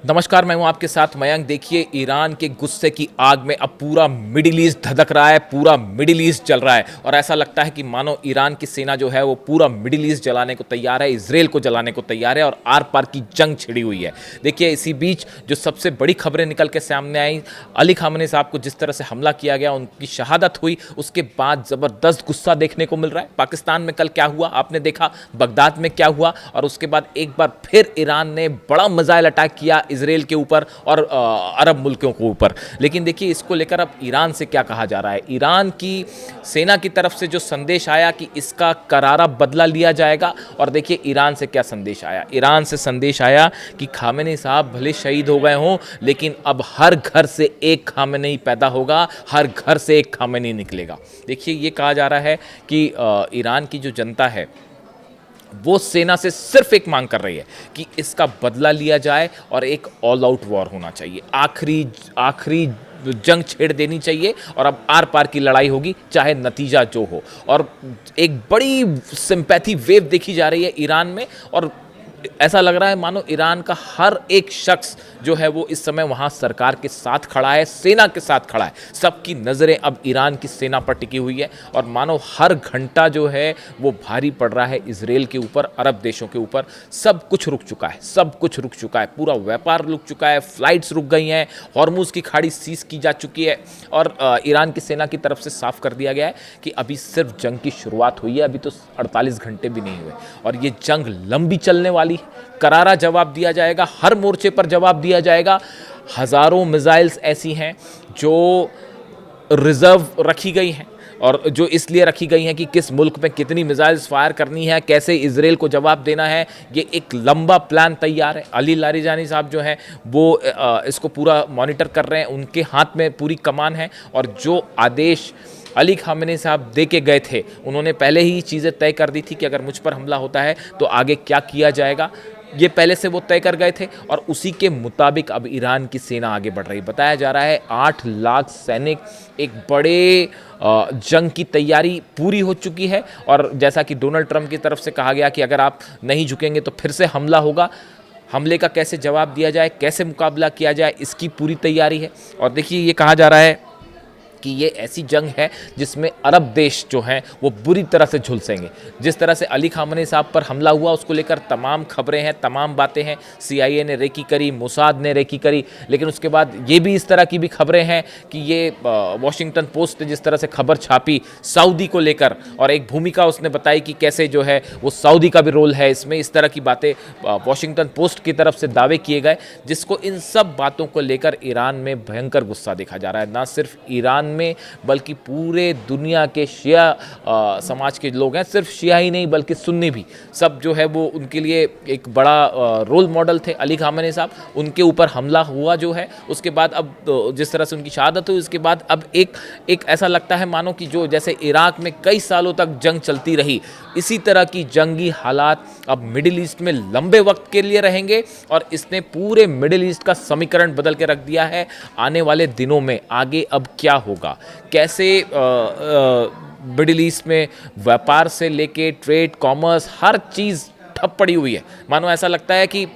नमस्कार, मैं हूं आपके साथ मयंक। देखिए, ईरान के गुस्से की आग में अब पूरा मिडिल ईस्ट धधक रहा है, पूरा मिडिल ईस्ट जल रहा है और ऐसा लगता है कि मानो ईरान की सेना जो है वो पूरा मिडिल ईस्ट जलाने को तैयार है, इजराइल को जलाने को तैयार है और आर पार की जंग छिड़ी हुई है। देखिए, इसी बीच जो सबसे बड़ी खबरें निकल के सामने आई, अली खामेनी साहब को जिस तरह से हमला किया गया, उनकी शहादत हुई, उसके बाद ज़बरदस्त गुस्सा देखने को मिल रहा है। पाकिस्तान में कल क्या हुआ आपने देखा, बगदाद में क्या हुआ, और उसके बाद एक बार फिर ईरान ने बड़ा मिसाइल अटैक किया इजराइल के ऊपर और अरब मुल्कों के ऊपर। लेकिन देखिए, इसको लेकर अब ईरान से क्या कहा जा रहा है। ईरान की सेना की तरफ से जो संदेश आया कि इसका करारा बदला लिया जाएगा, और देखिए ईरान से क्या संदेश आया। ईरान से संदेश आया कि खामेनी साहब भले शहीद हो गए हों, लेकिन अब हर घर से एक खामेनी पैदा होगा, हर घर से एक खामेनी निकलेगा। देखिए, ये कहा जा रहा है कि ईरान की जो जनता है वो सेना से सिर्फ एक मांग कर रही है कि इसका बदला लिया जाए और एक ऑल आउट वॉर होना चाहिए। आखिरी जंग छेड़ देनी चाहिए और अब आर पार की लड़ाई होगी, चाहे नतीजा जो हो। और एक बड़ी सिंपैथी वेव देखी जा रही है ईरान में, और ऐसा लग रहा है मानो ईरान का हर एक शख्स जो है वो इस समय वहाँ सरकार के साथ खड़ा है, सेना के साथ खड़ा है। सबकी नज़रें अब ईरान की सेना पर टिकी हुई है और मानो हर घंटा जो है वो भारी पड़ रहा है इजराइल के ऊपर, अरब देशों के ऊपर। सब कुछ रुक चुका है, सब कुछ रुक चुका है, पूरा व्यापार रुक चुका है, फ्लाइट्स रुक गई हैं, हॉर्मुज की खाड़ी सीज की जा चुकी है और ईरान की सेना की तरफ से साफ कर दिया गया है कि अभी सिर्फ जंग की शुरुआत हुई है, अभी तो 48 घंटे भी नहीं हुए और ये जंग लंबी चलने वाली। करारा जवाब दिया जाएगा, हर मोर्चे पर जवाब दिया जाएगा। हजारों मिसाइल्स ऐसी हैं जो रिजर्व रखी गई हैं और जो इसलिए रखी गई हैं कि किस मुल्क में कितनी मिसाइल्स फायर करनी है, कैसे इजराइल को जवाब देना है। ये एक लंबा प्लान तैयार है। अली लारिजानी साहब जो हैं वो इसको पूरा मॉनिटर कर रहे हैं, उनके हाथ में पूरी कमान है और जो आदेश अली खामेनी साहब दे के गए थे, उन्होंने पहले ही चीज़ें तय कर दी थी कि अगर मुझ पर हमला होता है तो आगे क्या किया जाएगा। ये पहले से वो तय कर गए थे और उसी के मुताबिक अब ईरान की सेना आगे बढ़ रही। बताया जा रहा है 8 लाख सैनिक, एक बड़े जंग की तैयारी पूरी हो चुकी है। और जैसा कि डोनाल्ड ट्रंप की तरफ से कहा गया कि अगर आप नहीं झुकेंगे तो फिर से हमला होगा। हमले का कैसे जवाब दिया जाए, कैसे मुकाबला किया जाए, इसकी पूरी तैयारी है। और देखिए, ये कहा जा रहा है कि ये ऐसी जंग है जिसमें अरब देश जो हैं वो बुरी तरह से झुलसेंगे। जिस तरह से अली खामेनी साहब पर हमला हुआ, उसको लेकर तमाम खबरें हैं, तमाम बातें हैं। CIA ने रेकी करी, मोसाद ने रेकी करी, लेकिन उसके बाद ये भी इस तरह की भी खबरें हैं कि ये वॉशिंगटन पोस्ट ने जिस तरह से खबर छापी सऊदी को लेकर, और एक भूमिका उसने बताई कि कैसे जो है वो सऊदी का भी रोल है इसमें, इस तरह की बातें वॉशिंगटन पोस्ट की तरफ से दावे किए गए, जिसको इन सब बातों को लेकर ईरान में भयंकर गुस्सा देखा जा रहा है। ना सिर्फ ईरान में बल्कि पूरे दुनिया के शिया समाज के लोग हैं, सिर्फ शिया ही नहीं बल्कि सुन्नी भी, सब जो है वो उनके लिए एक बड़ा रोल मॉडल थे अली खामेनी साहब। उनके ऊपर हमला हुआ जो है, उसके बाद अब जिस तरह से उनकी शहादत हुई, उसके बाद अब एक ऐसा लगता है मानो कि जो जैसे इराक में कई सालों तक जंग चलती रही, इसी तरह की जंगी हालात अब मिडिल ईस्ट में लंबे वक्त के लिए रहेंगे और इसने पूरे मिडिल ईस्ट का समीकरण बदल के रख दिया है। आने वाले दिनों में आगे अब क्या होगा, कैसे मिडिल ईस्ट में व्यापार से लेके ट्रेड, कॉमर्स, हर चीज़ ठप पड़ी हुई है। मानो ऐसा लगता है कि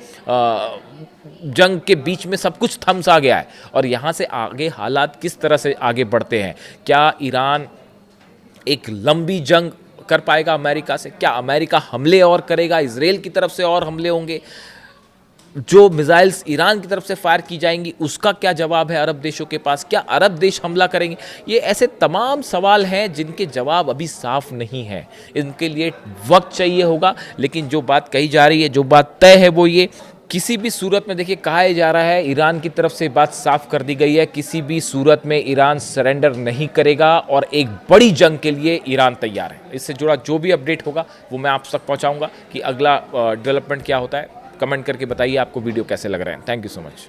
जंग के बीच में सब कुछ थम सा गया है और यहाँ से आगे हालात किस तरह से आगे बढ़ते हैं। क्या ईरान एक लंबी जंग कर पाएगा अमेरिका से? क्या अमेरिका हमले और करेगा? इजराइल की तरफ से और हमले होंगे? जो मिसाइल्स ईरान की तरफ से फायर की जाएंगी उसका क्या जवाब है अरब देशों के पास? क्या अरब देश हमला करेंगे? ये ऐसे तमाम सवाल हैं जिनके जवाब अभी साफ नहीं है। इनके लिए वक्त चाहिए होगा, लेकिन जो बात कही जा रही है, जो बात तय है, वो ये किसी भी सूरत में, देखिए कहा जा रहा है, ईरान की तरफ से बात साफ कर दी गई है, किसी भी सूरत में ईरान सरेंडर नहीं करेगा और एक बड़ी जंग के लिए ईरान तैयार है। इससे जुड़ा जो भी अपडेट होगा वो मैं आप तक पहुंचाऊंगा कि अगला डेवलपमेंट क्या होता है। कमेंट करके बताइए आपको वीडियो कैसे लग रहे हैं। Thank you so much.